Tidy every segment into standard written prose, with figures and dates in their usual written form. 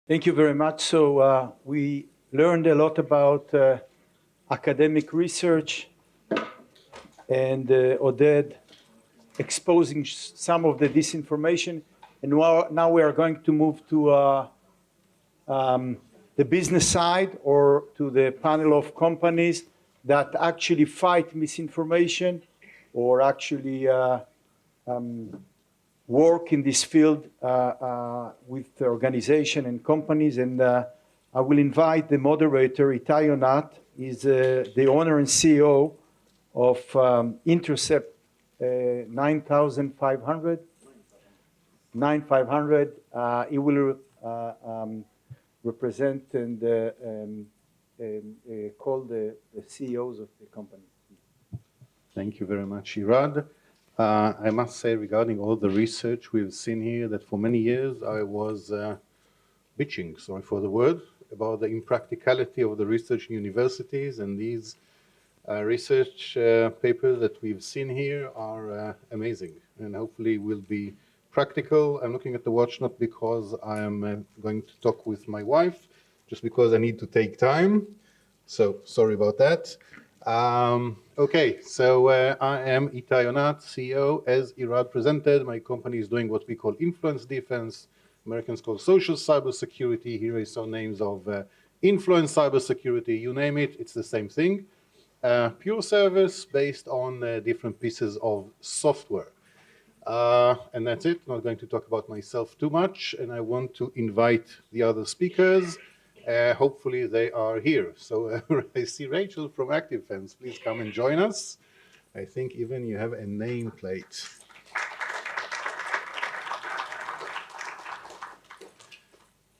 Thank you very much. So we learned a lot about academic research and Oded exposing some of the disinformation. And now we are going to move to the business side, or to the panel of companies that actually fight misinformation or actually work in this field with the organization and companies. And I will invite the moderator, Itai Yonat. He's the owner and CEO of Intercept 9500. He will represent and call the CEOs of the company. Thank you very much, Irad. I must say, regarding all the research we've seen here, that for many years I was bitching, sorry for the word, about the impracticality of the research in universities, and these research papers that we've seen here are amazing, and hopefully will be practical. I'm looking at the watch not because I am going to talk with my wife, just because I need to take time. So sorry about that. Okay, so I am Itai Yonat, CEO. As Irad presented, my company is doing what we call influence defense. Americans call social cybersecurity. Here is some names of influence cybersecurity. You name it, it's the same thing. Pure service based on different pieces of software. And that's it. Not going to talk about myself too much, and I want to invite the other speakers. Hopefully they are here. So I see Rachael from ActiveFence. Please come and join us. I think even you have a nameplate.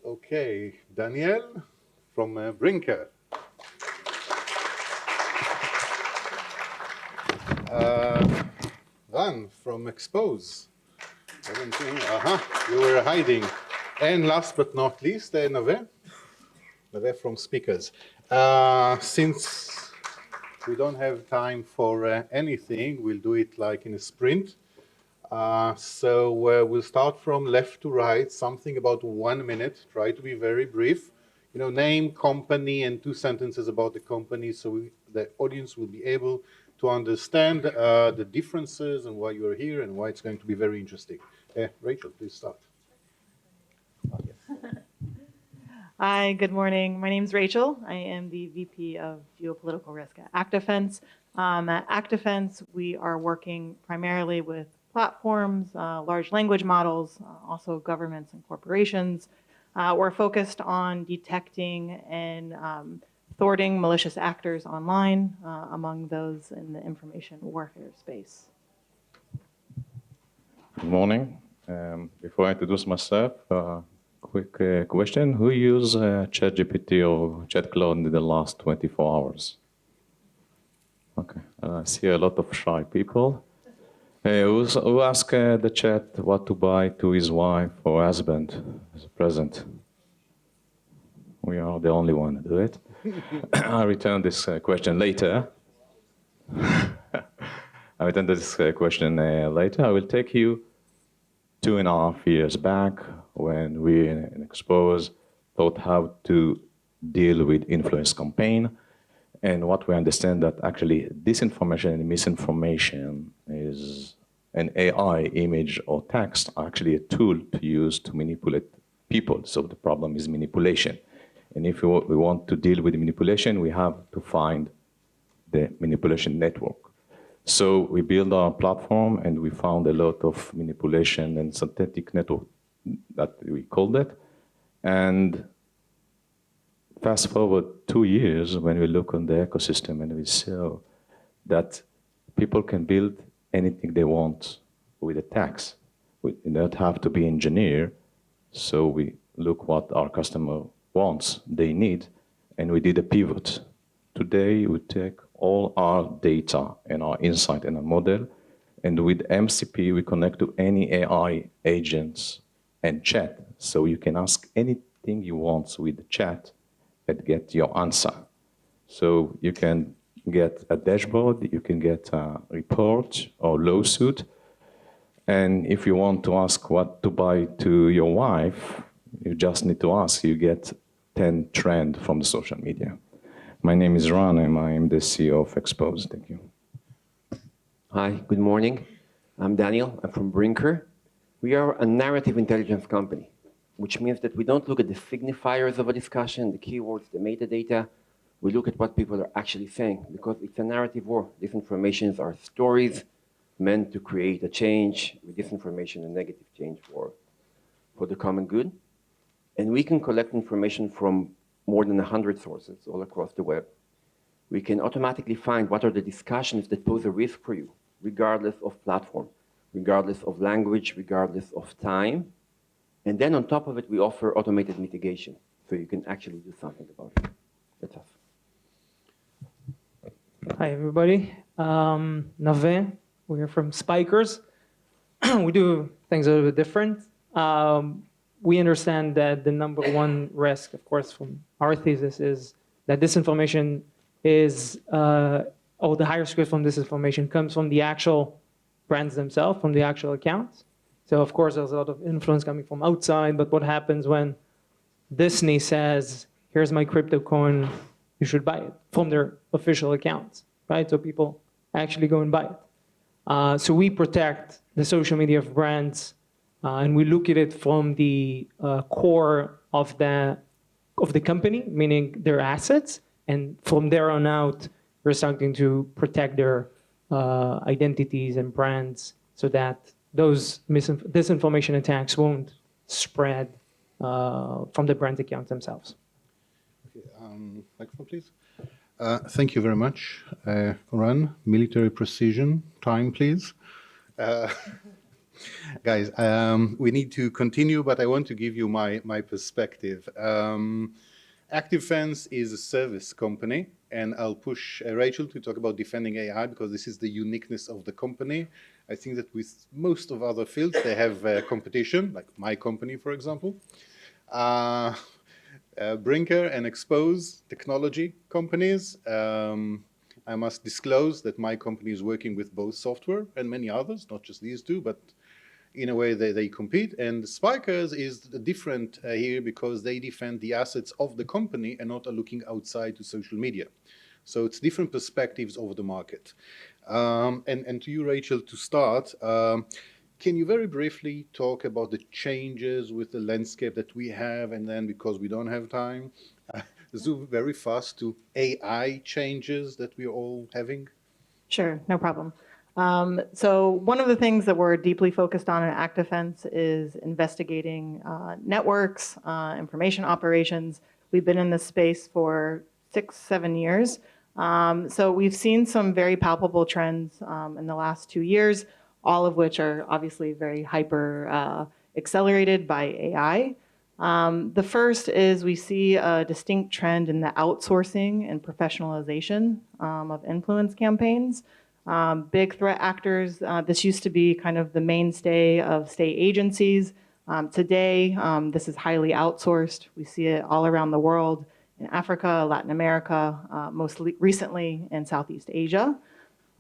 Okay, Daniel from Brinker. Ran from XPOZ. You were hiding. And last but not least, Naveh. Naveh from Spikerz. Since we don't have time for anything, we'll do it like in a sprint. So we'll start from left to right, something about 1 minute. Try to be very brief. You know, name, company, and 2 sentences about the company, so the audience will be able to understand the differences and why you're here and why it's going to be very interesting. Rachael, please start. Hi, good morning. My name is Rachael. I am the VP of Geopolitical Risk at ActiveFence. At ActiveFence, we are working primarily with platforms, large language models, also governments and corporations. We're focused on detecting and thwarting malicious actors online, among those in the information warfare space. Good morning. Before I introduce myself, quick question. Who used ChatGPT or ChatCloud in the last 24 hours? Okay, I see a lot of shy people. Who asked the chat what to buy to his wife or husband as a present? We are the only one to do it. I'll return this question later. I will take you 2.5 years back when we in XPOZ thought how to deal with influence campaign, and what we understand that actually disinformation and misinformation is an AI image or text, actually a tool to use to manipulate people. So the problem is manipulation. And if we want to deal with the manipulation, we have to find the manipulation network. So we built our platform and we found a lot of manipulation and synthetic network that we called it. And fast forward 2 years when we look on the ecosystem and we saw that people can build anything they want with a text. We don't have to be engineer. So we look what our customer wants, they need, and we did a pivot. Today, we take all our data and our insight and our model, and with MCP, we connect to any AI agents and chat. So you can ask anything you want with the chat and get your answer. So you can get a dashboard, you can get a report or lawsuit, and if you want to ask what to buy to your wife, You just need to ask. You get 10 trends from the social media. My name is Ravner, and I am the CEO of XPOZ. Thank you. Hi, good morning. I'm Daniel. I'm from Brinker. We are a narrative intelligence company, which means that we don't look at the signifiers of a discussion, the keywords, the metadata. We look at what people are actually saying, because it's a narrative war. Disinformations are stories meant to create a change, with disinformation a negative change for the common good. And we can collect information from more than 100 sources all across the web. We can automatically find what are the discussions that pose a risk for you, regardless of platform, regardless of language, regardless of time. And then on top of it, we offer automated mitigation, so you can actually do something about it. That's us. Hi, everybody. Naveh, we're from Spikerz. We do things a little bit different. We understand that the number one risk, of course, from our thesis is that disinformation is, or the highest risk from disinformation comes from the actual brands themselves, from the actual accounts. So, of course, there's a lot of influence coming from outside, but what happens when Disney says, here's my crypto coin, you should buy it, from their official accounts, right? So people actually go and buy it. So we protect the social media of brands, and we look at it from the core of the company, meaning their assets, and from there on out, we're starting to protect their identities and brands so that those disinformation attacks won't spread from the brand accounts themselves. Okay, microphone, please. Thank you very much. Ran, military precision, time, please. Guys, we need to continue, but I want to give you my perspective. ActiveFence is a service company, and I'll push Rachael to talk about defending AI because this is the uniqueness of the company. I think that with most of other fields, they have competition, like my company, for example. Brinker and XPOZ technology companies. I must disclose that my company is working with both software and many others, not just these two, but in a way they compete. And Spikerz is different here because they defend the assets of the company and not are looking outside to social media. So it's different perspectives over the market. And to you, Rachael, to start, can you very briefly talk about the changes with the landscape that we have, and then, because we don't have time, zoom very fast to AI changes that we're all having? Sure, no problem. So one of the things that we're deeply focused on at ActiveFence is investigating networks, information operations. We've been in this space for 6-7 years. So we've seen some very palpable trends in the last 2 years, all of which are obviously very hyper accelerated by AI. The first is we see a distinct trend in the outsourcing and professionalization of influence campaigns. Big threat actors, this used to be kind of the mainstay of state agencies. Today, this is highly outsourced. We see it all around the world, in Africa, Latin America, most recently in Southeast Asia.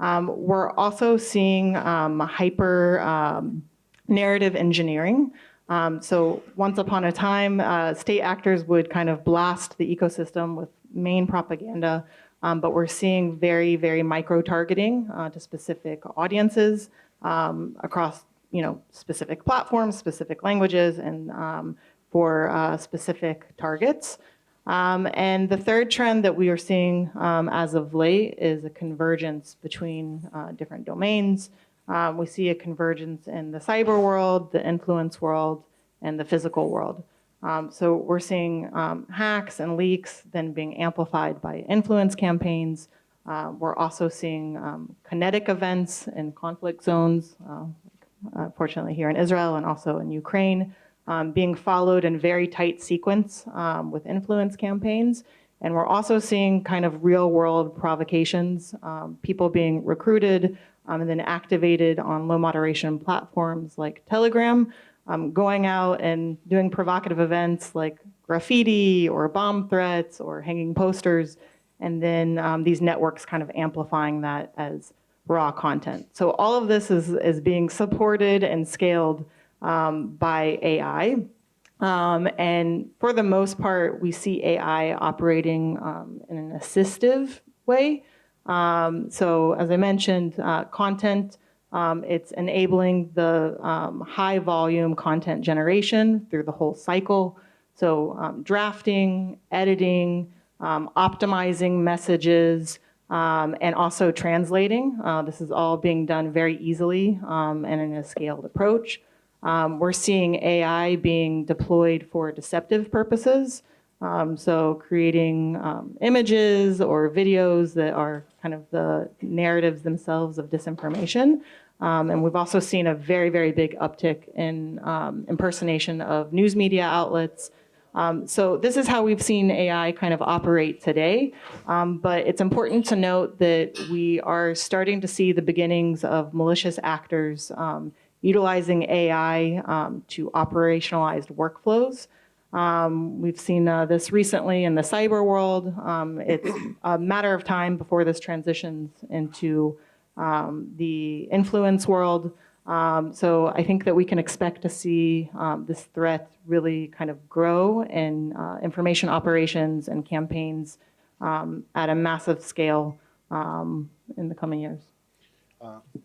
We're also seeing hyper narrative engineering. So once upon a time, state actors would kind of blast the ecosystem with main propaganda, but we're seeing very, very micro-targeting to specific audiences across, specific platforms, specific languages, and for specific targets. And the third trend that we are seeing as of late is a convergence between different domains. We see a convergence in the cyber world, the influence world, and the physical world. So we're seeing hacks and leaks then being amplified by influence campaigns. We're also seeing kinetic events in conflict zones, fortunately here in Israel and also in Ukraine, being followed in very tight sequence with influence campaigns. And we're also seeing kind of real world provocations, people being recruited and then activated on low moderation platforms like Telegram, going out and doing provocative events like graffiti or bomb threats or hanging posters, and then these networks kind of amplifying that as raw content. So all of this is being supported and scaled by AI. And for the most part, we see AI operating in an assistive way. So as I mentioned, content, it's enabling the high volume content generation through the whole cycle. So drafting, editing, optimizing messages, and also translating. This is all being done very easily and in a scaled approach. We're seeing AI being deployed for deceptive purposes. So creating images or videos that are kind of the narratives themselves of disinformation. And we've also seen a very, very big uptick in impersonation of news media outlets. So this is how we've seen AI kind of operate today. But it's important to note that we are starting to see the beginnings of malicious actors utilizing AI to operationalize workflows. We've seen this recently in the cyber world. It's a matter of time before this transitions into the influence world. So I think that we can expect to see this threat really kind of grow in information operations and campaigns at a massive scale in the coming years.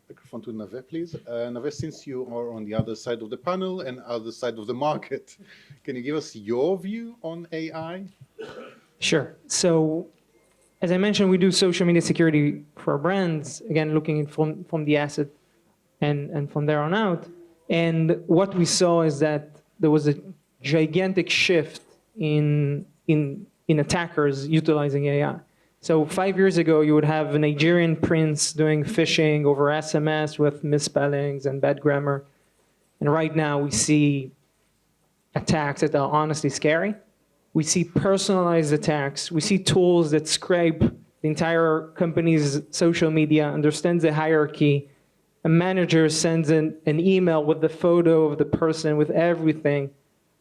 Microphone to Naveh, please. Naveh, since you are on the other side of the panel and other side of the market, can you give us your view on AI? Sure. So as I mentioned, we do social media security for brands, again, looking from the asset and from there on out. And what we saw is that there was a gigantic shift in attackers utilizing AI. So 5 years ago, you would have a Nigerian prince doing phishing over SMS with misspellings and bad grammar. And right now, we see attacks that are honestly scary. We see personalized attacks. We see tools that scrape the entire company's social media, understands the hierarchy. A manager sends an email with the photo of the person, with everything.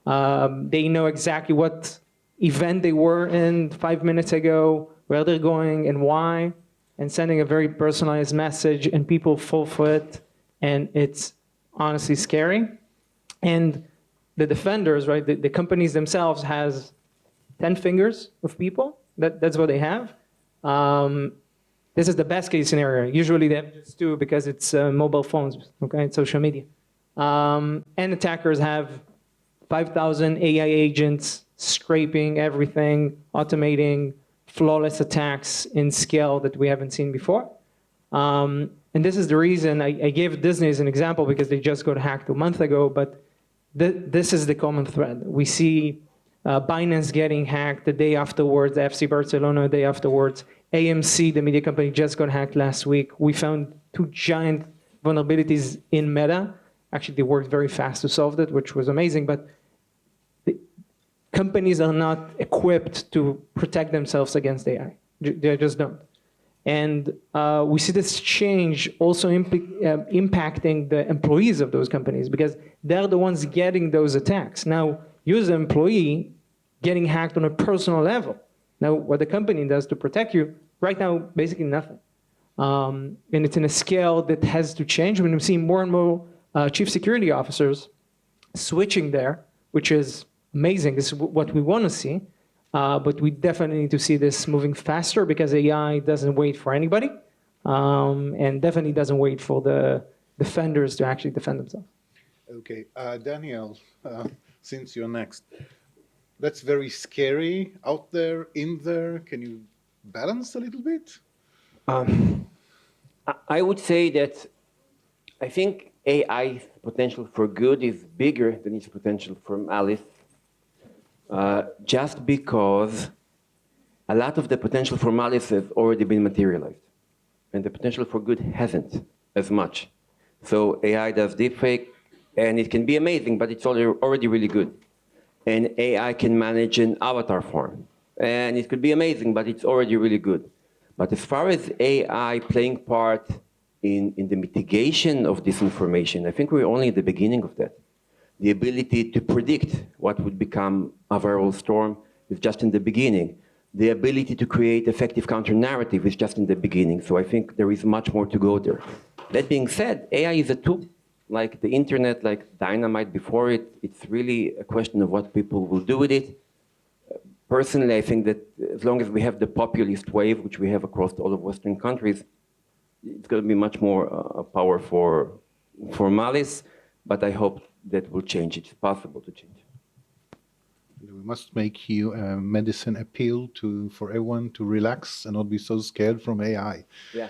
They know exactly what event they were in 5 minutes ago, where they're going and why, and sending a very personalized message, and people fall for it, and it's honestly scary. And the defenders, right, the companies themselves has 10 fingers of people. That's what they have. This is the best case scenario. Usually they have just two because it's mobile phones, okay, and social media. And attackers have 5,000 AI agents scraping everything, automating flawless attacks in scale that we haven't seen before. And this is the reason I gave Disney as an example because they just got hacked a month ago, but this is the common thread. We see Binance getting hacked the day afterwards, FC Barcelona the day afterwards. AMC, the media company, just got hacked last week. We found 2 giant vulnerabilities in Meta. Actually, they worked very fast to solve that, which was amazing, but companies are not equipped to protect themselves against AI. They just don't. And we see this change also impacting the employees of those companies because they're the ones getting those attacks. Now, you as an employee getting hacked on a personal level. Now, what the company does to protect you, right now, basically nothing. And it's in a scale that has to change. When we see more and more chief security officers switching there, which is amazing. This is what we want to see. But we definitely need to see this moving faster because AI doesn't wait for anybody and definitely doesn't wait for the defenders to actually defend themselves. Okay, Daniel, since you're next. That's very scary out there, in there. Can you balance a little bit? I would say that I think AI's potential for good is bigger than its potential for malice. Just because a lot of the potential for malice has already been materialized, and the potential for good hasn't as much. So AI does deepfake, and it can be amazing, but it's already really good. And AI can manage an avatar form, and it could be amazing, but it's already really good. But as far as AI playing part in the mitigation of disinformation, I think we're only at the beginning of that. The ability to predict what would become a viral storm is just in the beginning. The ability to create effective counter-narrative is just in the beginning. So I think there is much more to go there. That being said, AI is a tool. like the internet, like dynamite before it, it's really a question of what people will do with it. Personally, I think that as long as we have the populist wave, which we have across all of Western countries, it's going to be much more power for malice, but I hope that will change. It's possible to change. We must make you a medicine appeal for everyone to relax and not be so scared from AI. Yeah.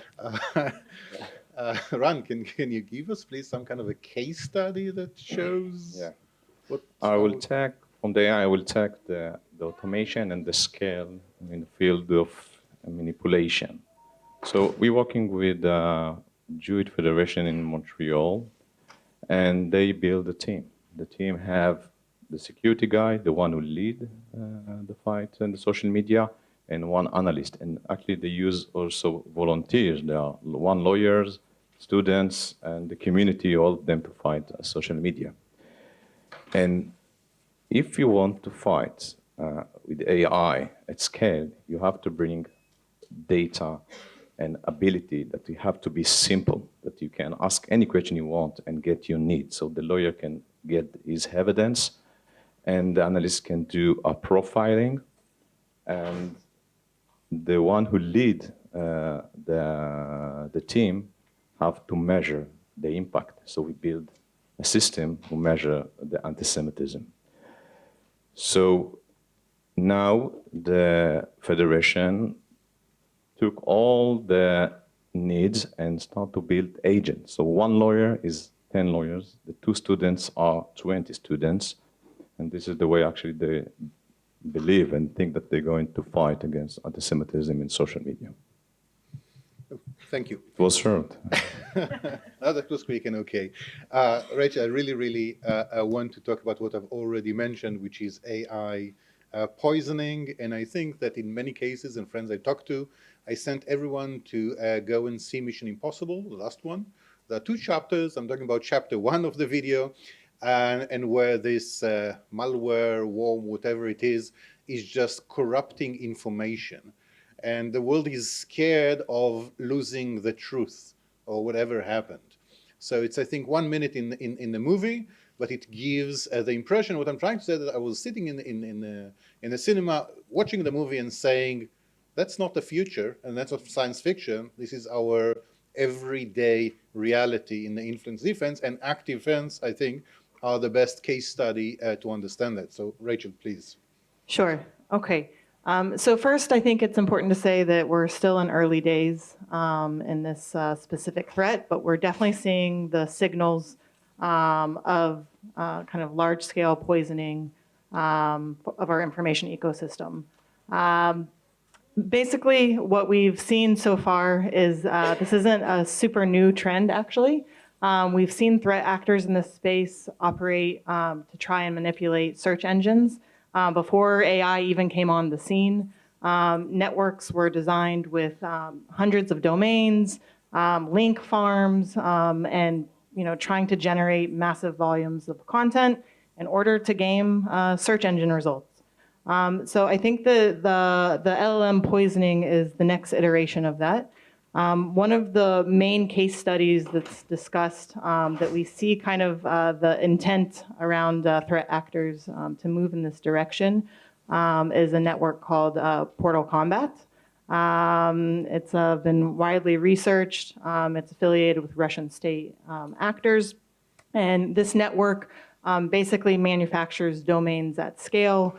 Ran, can you give us, please, some kind of a case study that shows? Yeah. What I will take, from the AI, I will take the automation and the scale in the field of manipulation. So we're working with Jewish Federation in Montreal, and they build a team. The team have the security guy, the one who lead the fight in the social media, and one analyst. And actually they use also volunteers. There are one lawyers, students, and the community, all of them to fight social media. And if you want to fight with AI at scale, you have to bring data and ability that you have to be simple, that you can ask any question you want and get your need. So the lawyer can get his evidence, and the analyst can do a profiling, and the one who lead the team have to measure the impact. So we build a system to measure the anti-Semitism. So now the Federation took all the needs and start to build agents. So one lawyer is 10 lawyers, the 2 students are 20 students, and this is the way actually they believe and think that they're going to fight against anti-Semitism in social media. Thank you. It was short. That was quick and okay. Rachael, I really want to talk about what I've already mentioned, which is AI poisoning. And I think that in many cases, and friends I talked to, I sent everyone to go and see Mission Impossible, the last one. There are 2 chapters. I'm talking about chapter 1 of the video, and where this malware, worm, whatever it is just corrupting information. And the world is scared of losing the truth or whatever happened. So it's, I think, 1 minute in the movie, but it gives the impression. What I'm trying to say is that I was sitting in the cinema watching the movie and saying, that's not the future, and that's not science fiction. This is our everyday reality in the influence defense, and ActiveFence, I think, are the best case study to understand that. So, Rachael, please. Sure. Okay. So first, I think it's important to say that we're still in early days in this specific threat, but we're definitely seeing the signals of kind of large-scale poisoning of our information ecosystem. Basically, what we've seen so far is this isn't a super new trend, actually. We've seen threat actors in this space operate to try and manipulate search engines. Before AI even came on the scene, networks were designed with hundreds of domains, link farms, and trying to generate massive volumes of content in order to game search engine results. So I think the LLM poisoning is the next iteration of that. One of the main case studies that's discussed that we see kind of the intent around threat actors to move in this direction is a network called Portal Combat. It's been widely researched. It's affiliated with Russian state actors. And this network basically manufactures domains at scale.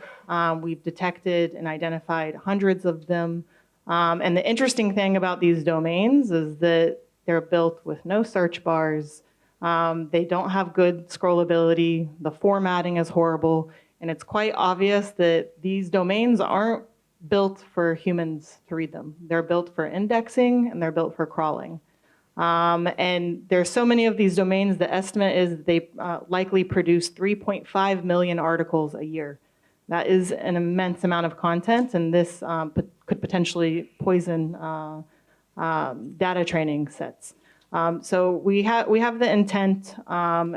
We've detected and identified hundreds of them. And the interesting thing about these domains is that they're built with no search bars. They don't have good scrollability. The formatting is horrible. And it's quite obvious that these domains aren't built for humans to read them. They're built for indexing and they're built for crawling. And there's so many of these domains, the estimate is they likely produce 3.5 million articles a year. That is an immense amount of content, and this could potentially poison data training sets. So we have the intent.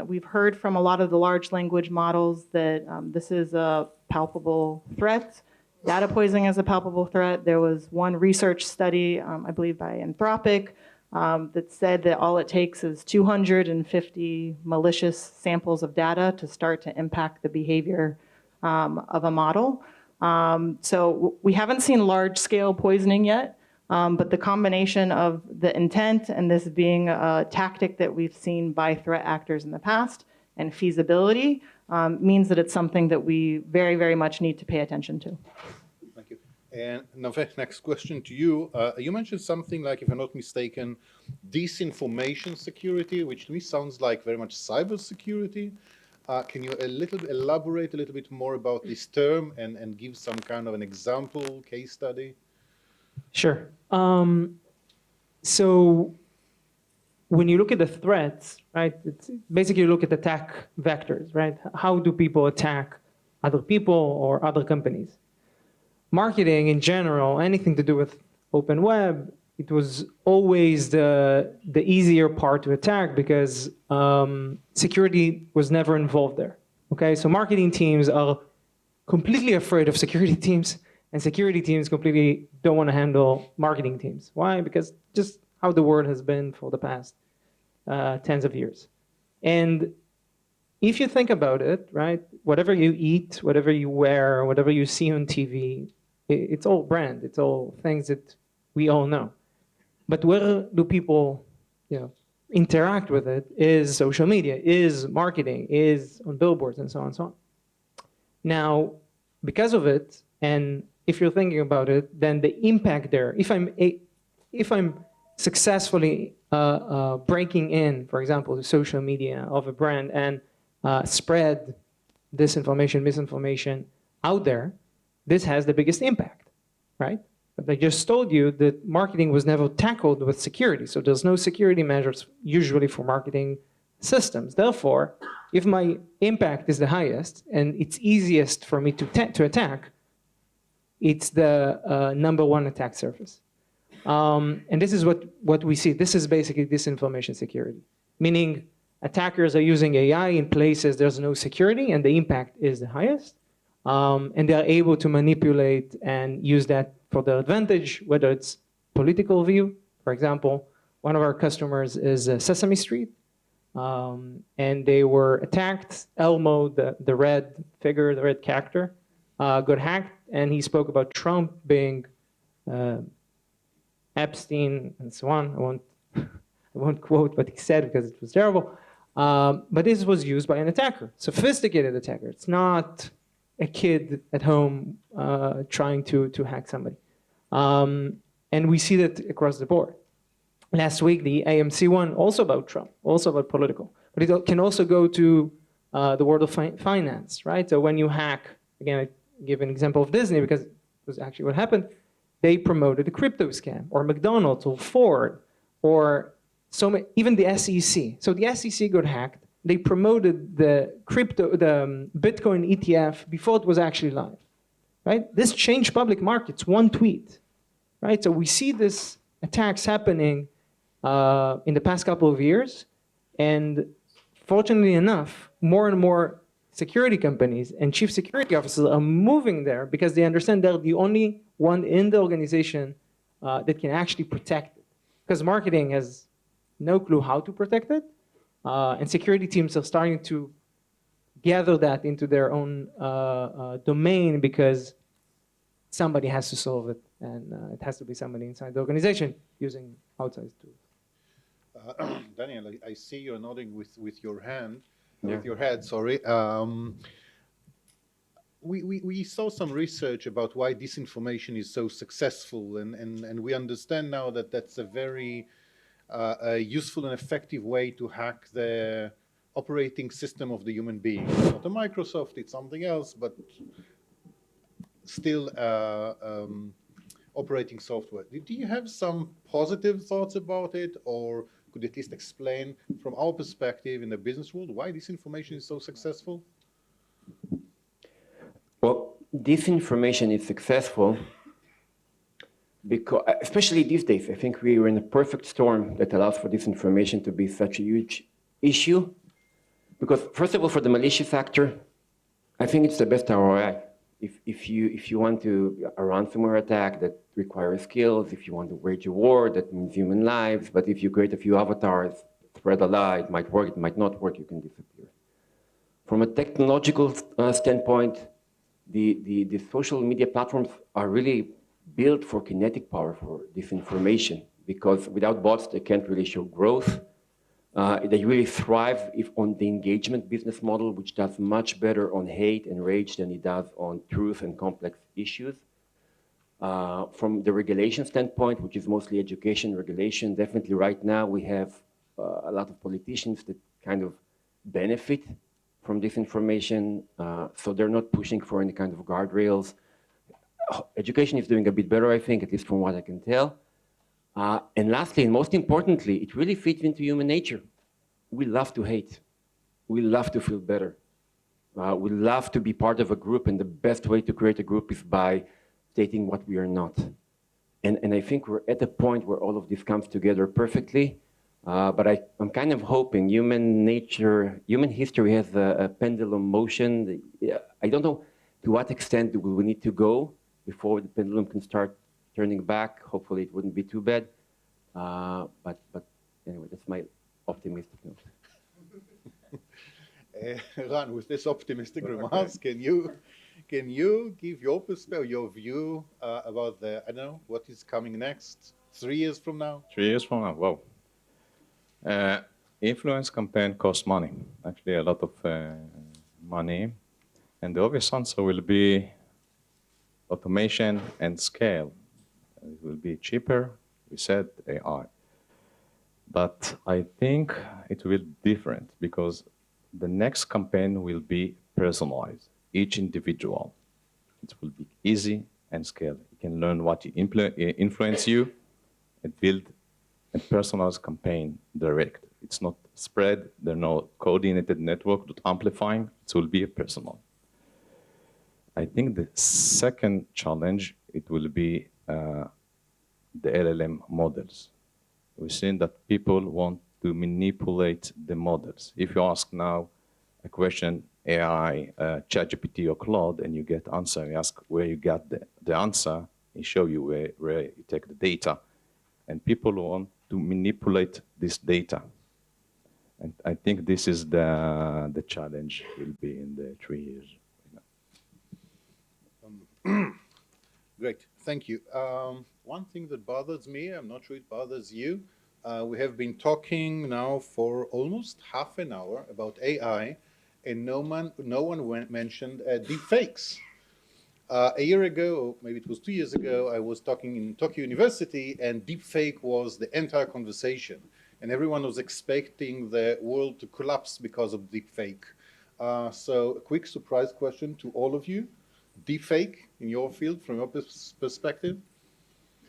We've heard from a lot of the large language models that this is a palpable threat. Data poisoning is a palpable threat. There was one research study, I believe by Anthropic, that said that all it takes is 250 malicious samples of data to start to impact the behavior of a model. So we haven't seen large-scale poisoning yet, but the combination of the intent and this being a tactic that we've seen by threat actors in the past and feasibility means that it's something that we very, very much need to pay attention to. Thank you. And Naveh, next question to you. You mentioned something like, if I'm not mistaken, disinformation security, which to me sounds like very much cybersecurity. Can you elaborate a little bit more about this term and give some kind of an example, case study? Sure. So when you look at the threats, right, it's basically you look at attack vectors, right? How do people attack other people or other companies? Marketing in general, anything to do with open web, it was always the easier part to attack because security was never involved there. Okay, so marketing teams are completely afraid of security teams, and security teams completely don't want to handle marketing teams. Why? Because just how the world has been for the past tens of years. And if you think about it, right, whatever you eat, whatever you wear, whatever you see on TV, it's all brand. It's all things that we all know. But where do people, interact with it is social media, is marketing, is on billboards, and so on and so on. Now, because of it, and if you're thinking about it, then the impact there, if I'm successfully breaking in, for example, the social media of a brand and spread disinformation, misinformation out there, this has the biggest impact, right? But I just told you that marketing was never tackled with security, so there's no security measures usually for marketing systems. Therefore, if my impact is the highest and it's easiest for me to attack, it's the number one attack surface. And this is what we see. This is basically disinformation security, meaning attackers are using AI in places there's no security and the impact is the highest. And they're able to manipulate and use that for their advantage, whether it's political view. For example, one of our customers is Sesame Street, and they were attacked. Elmo, the red figure, the red character, got hacked, and he spoke about Trump being Epstein and so on. I won't quote what he said because it was terrible. But this was used by an attacker, sophisticated attacker. It's not a kid at home trying to hack somebody. And we see that across the board. Last week, the AMC one, also about Trump, also about political. But it can also go to the world of finance, right? So when you hack, again, I give an example of Disney because it was actually what happened. They promoted a crypto scam, or McDonald's, or Ford, or even the SEC. So the SEC got hacked. They promoted the Bitcoin ETF before it was actually live, right? This changed public markets, one tweet, right? So we see this attacks happening in the past couple of years, and fortunately enough, more and more security companies and chief security officers are moving there because they understand they're the only one in the organization that can actually protect it. Because marketing has no clue how to protect it. And security teams are starting to gather that into their own domain because somebody has to solve it, and it has to be somebody inside the organization using outside tools. Daniel, I see you're nodding with your hand, Yeah. with your head, sorry. We saw some research about why disinformation is so successful, and we understand now that that's a very a useful and effective way to hack the operating system of the human being. It's not a Microsoft, it's something else, but still operating software. Do you have some positive thoughts about it, or could you at least explain from our perspective in the business world why disinformation is so successful? Well, disinformation is successful because, especially these days, I think we are in a perfect storm that allows for disinformation to be such a huge issue. Because first of all, for the malicious actor, I think it's the best ROI. if you want to a ransomware attack that requires skills, if you want to wage a war, that means human lives. But if you create a few avatars, spread a lie, it might work, it might not work, you can disappear. From a technological standpoint, the social media platforms are really built for kinetic power, for disinformation, because without bots, they can't really show growth. They really thrive on the engagement business model, which does much better on hate and rage than it does on truth and complex issues. From the regulation standpoint, which is mostly education regulation, definitely right now we have a lot of politicians that kind of benefit from disinformation, so they're not pushing for any kind of guardrails. Education is doing a bit better, I think, at least from what I can tell. And lastly, and most importantly, it really fits into human nature. We love to hate. We love to feel better. We love to be part of a group, and the best way to create a group is by stating what we are not. And I think we're at a point where all of this comes together perfectly. But I'm kind of hoping human history has a pendulum motion. I don't know to what extent will we need to go before the pendulum can start turning back. Hopefully it wouldn't be too bad. But anyway, that's my optimistic note. Ran, with this optimistic remarks, can you give your perspective, your view about I don't know, what is coming next? 3 years from now? 3 years from now, wow. Influence campaign costs money, actually a lot of money. And the obvious answer will be automation and scale. It will be cheaper, we said AI. But I think it will be different because the next campaign will be personalized, each individual. It will be easy and scale. You can learn what influence you and build a personalized campaign direct. It's not spread, there's no coordinated network that amplifying, it will be a personal. I think the second challenge, it will be the LLM models. We've seen that people want to manipulate the models. If you ask now a question, AI, ChatGPT or Claude, and you get answer, you ask where you got the answer, it show you where you take the data. And people want to manipulate this data. And I think this is the challenge will be in the 3 years. Great, thank you. One thing that bothers me, I'm not sure it bothers you, we have been talking now for almost half an hour about AI, and no one mentioned deepfakes. A year ago, or maybe it was 2 years ago, I was talking in Tokyo University, and deepfake was the entire conversation. And everyone was expecting the world to collapse because of deepfake. So a quick surprise question to all of you. Deepfake in your field, from your perspective?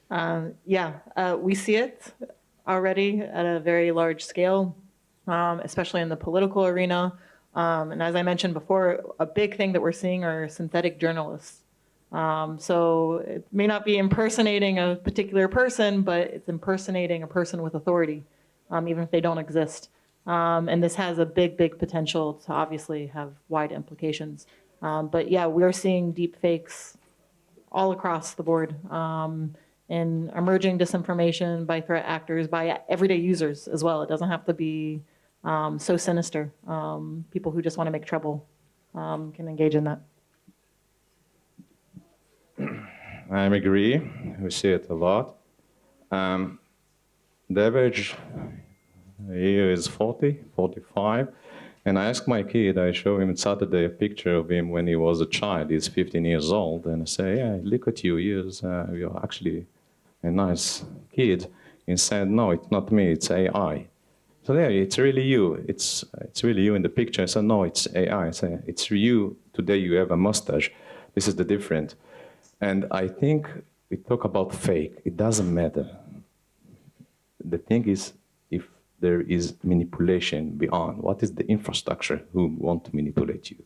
We see it already at a very large scale, especially in the political arena. And as I mentioned before, a big thing that we're seeing are synthetic journalists. So it may not be impersonating a particular person, but it's impersonating a person with authority, even if they don't exist. And this has a big potential to obviously have wide implications. But yeah, we're seeing deep fakes all across the board, in emerging disinformation by threat actors, by everyday users as well. It doesn't have to be so sinister. People who just want to make trouble can engage in that. I agree. We see it a lot. The average year is 40, 45. And I asked my kid, I show him on Saturday a picture of him when he was a child. He's 15 years old. And I say, yeah, look at you, you're actually a nice kid. He said, no, it's not me, it's AI. So yeah, it's really you. It's really you in the picture. I said, no, it's AI. I said, it's you. Today you have a mustache. This is the difference. And I think we talk about fake. It doesn't matter. The thing is, if there is manipulation beyond, what is the infrastructure who want to manipulate you?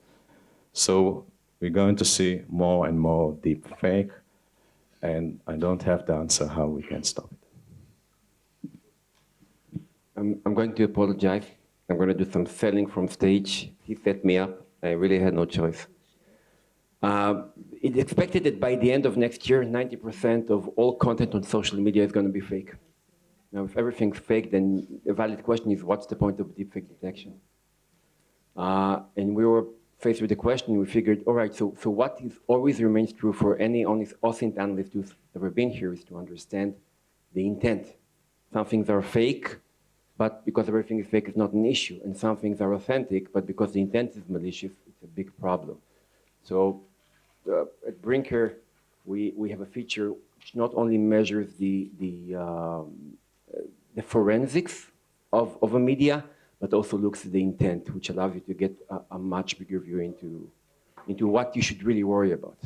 So we're going to see more and more deep fake, and I don't have the answer how we can stop it. I'm going to apologize. I'm going to do some selling from stage. He set me up. I really had no choice. it's expected that by the end of next year, 90% of all content on social media is going to be fake. Now, if everything's fake, then a valid question is, what's the point of deepfake detection? And we were faced with the question, we figured, all right, so what is always remains true for any OSINT analyst who's ever been here is to understand the intent. Some things are fake, but because everything is fake, it's not an issue. And some things are authentic, but because the intent is malicious, it's a big problem. So at Brinker, we have a feature which not only measures the forensics of a media, but also looks at the intent, which allows you to get a much bigger view into what you should really worry about.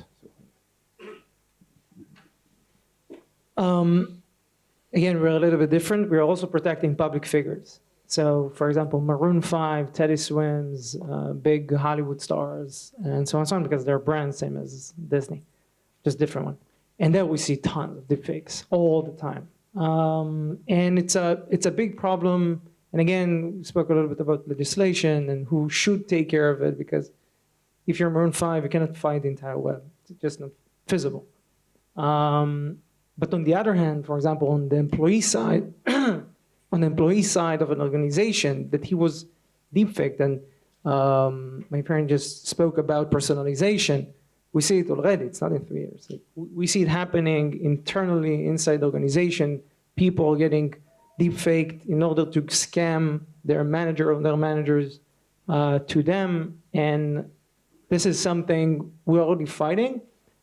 Again, we're a little bit different. We're also protecting public figures. So, for example, Maroon 5, Teddy Swims, big Hollywood stars, and so on and so on, because they're brands, same as Disney, just different one. And there we see tons of deepfakes all the time. And it's a big problem. And again, we spoke a little bit about legislation and who should take care of it, because if you're Maroon 5, you cannot fight the entire web. It's just not feasible. But on the other hand, for example, on the employee side, on the employee side of an organization, that he was deepfaked, and my parent just spoke about personalization. We see it already. It's not in 3 years. Like, we see it happening internally inside the organization. People getting deepfaked in order to scam their manager or their managers to them. And this is something we're already fighting,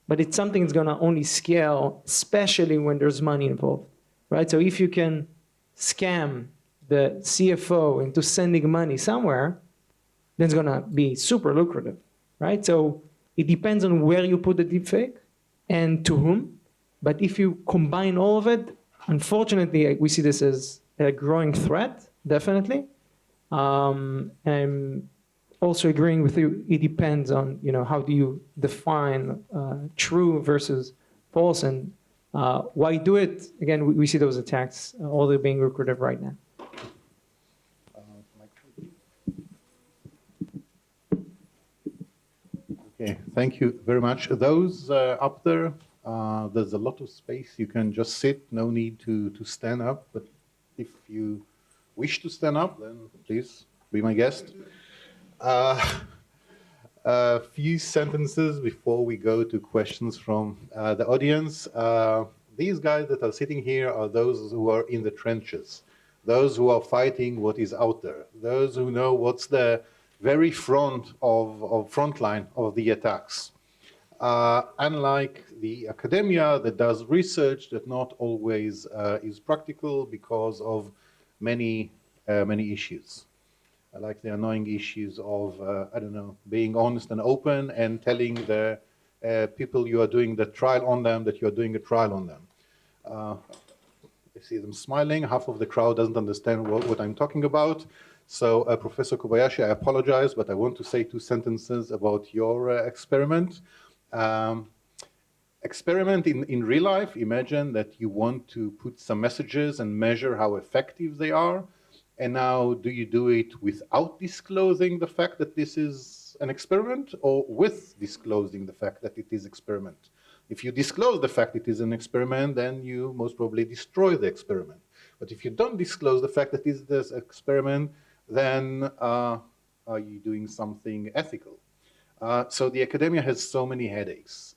but it's something that's going to only scale, especially when there's money involved, right? So if you can scam the CFO into sending money somewhere, then it's going to be super lucrative, right? So it depends on where you put the deepfake and to whom. But if you combine all of it, unfortunately, we see this as a growing threat, definitely. I'm also agreeing with you, it depends on, how do you define true versus false, and why do it? Again, we see those attacks, all they're being lucrative right now. Okay, thank you very much. Those up there, there's a lot of space. You can just sit, no need to stand up. But if you wish to stand up, then please be my guest. A few sentences before we go to questions from the audience. These guys that are sitting here are those who are in the trenches, those who are fighting what is out there, those who know what's the very front line of the attacks. Unlike the academia that does research that not always is practical because of many issues. Like the annoying issues of, being honest and open and telling the people you are doing the trial on them that you are doing a trial on them. I see them smiling. Half of the crowd doesn't understand what I'm talking about. So, Professor Kobayashi, I apologize, but I want to say 2 sentences about your experiment. Experiment in real life. Imagine that you want to put some messages and measure how effective they are. And now, do you do it without disclosing the fact that this is an experiment, or with disclosing the fact that it is experiment? If you disclose the fact it is an experiment, then you most probably destroy the experiment. But if you don't disclose the fact that it is this experiment, then are you doing something ethical? So the academia has so many headaches.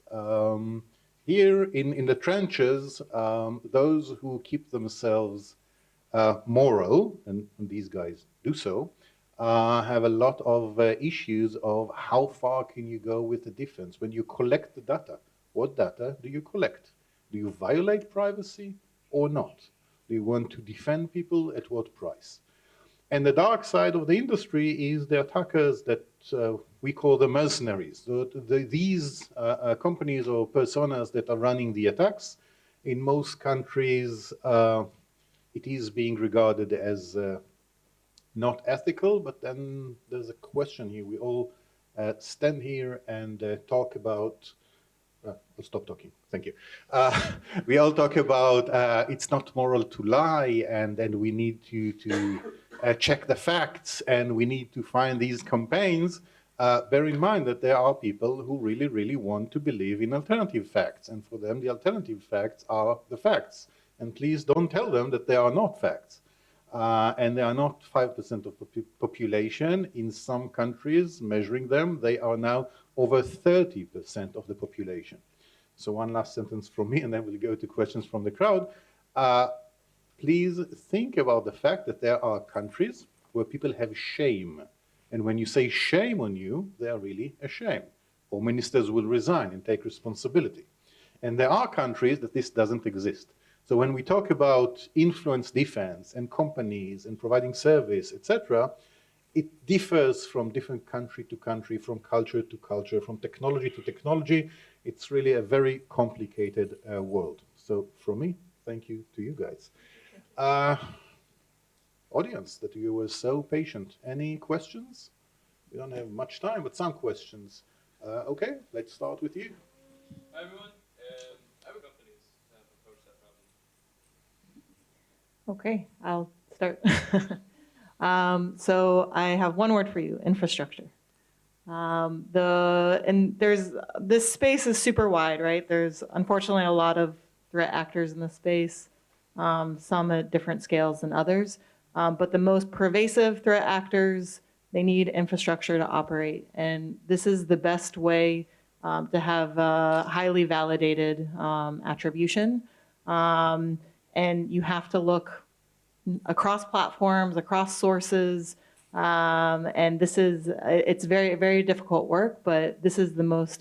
Here in the trenches, those who keep themselves moral, and these guys do so, have a lot of issues of how far can you go with the defense when you collect the data. What data do you collect? Do you violate privacy or not? Do you want to defend people at what price? And the dark side of the industry is the attackers that we call the mercenaries. These companies or personas that are running the attacks, in most countries, it is being regarded as not ethical, but then there's a question here. We all stand here and talk about, I'll stop talking, thank you. We all talk about it's not moral to lie, and we need to check the facts, and we need to find these campaigns. bear in mind that there are people who really, really want to believe in alternative facts. And for them, the alternative facts are the facts. And please don't tell them that they are not facts. And they are not 5% of the population. In some countries, measuring them, they are now over 30% of the population. So one last sentence from me, and then we'll go to questions from the crowd. Please think about the fact that there are countries where people have shame. And when you say shame on you, they are really ashamed. Or ministers will resign and take responsibility. And there are countries that this doesn't exist. So when we talk about influence defense and companies and providing service, etc., it differs from different country to country, from culture to culture, from technology to technology. It's really a very complicated world. So from me, thank you to you guys. Audience, that you were so patient. Any questions? We don't have much time, but some questions. Okay, let's start with you. Hi everyone. Every companies have approached that problem. Okay, I'll start. So I have one word for you: infrastructure. This space is super wide, right? There's unfortunately a lot of threat actors in the space, some at different scales than others. But the most pervasive threat actors, they need infrastructure to operate. And this is the best way to have highly validated attribution. And you have to look across platforms, across sources. And it's very, very difficult work, but this is the most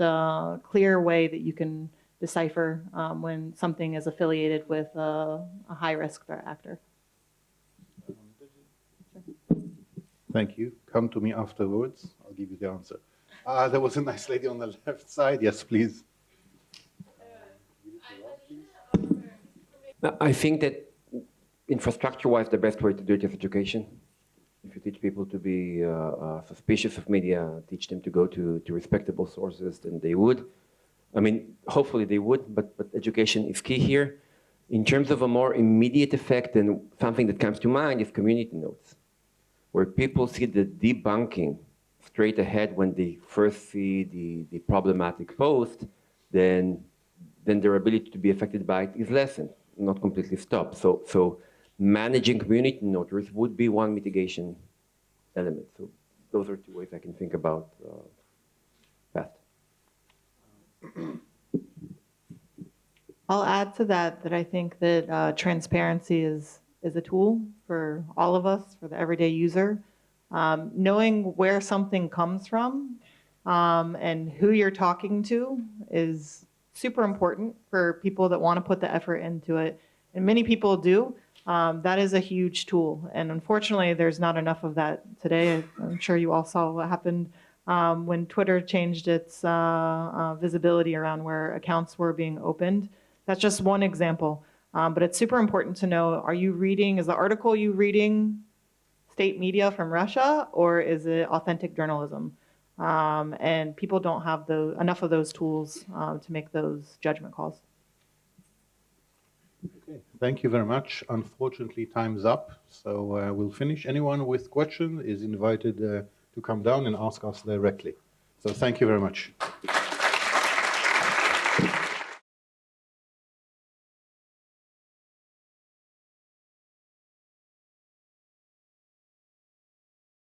clear way that you can decipher when something is affiliated with a high-risk threat actor. Thank you. Come to me afterwards. I'll give you the answer. There was a nice lady on the left side. Yes, please. I think that infrastructure-wise, the best way to do it is education. If you teach people to be suspicious of media, teach them to go to respectable sources, then they would. I mean, hopefully they would, but education is key here. In terms of a more immediate effect, then something that comes to mind is community notes, where people see the debunking straight ahead when they first see the problematic post, then their ability to be affected by it is lessened, not completely stopped. So managing community noters would be one mitigation element. So those are two ways I can think about fast. I'll add to that I think that transparency is a tool for all of us, for the everyday user. Knowing where something comes from and who you're talking to is super important for people that want to put the effort into it. And many people do. That is a huge tool. And unfortunately, there's not enough of that today. I'm sure you all saw what happened when Twitter changed its visibility around where accounts were being opened. That's just one example. But it's super important to know, is the article you reading state media from Russia, or is it authentic journalism? And people don't have enough of those tools to make those judgment calls. Okay, thank you very much. Unfortunately, time's up, so we'll finish. Anyone with questions is invited to come down and ask us directly. So thank you very much.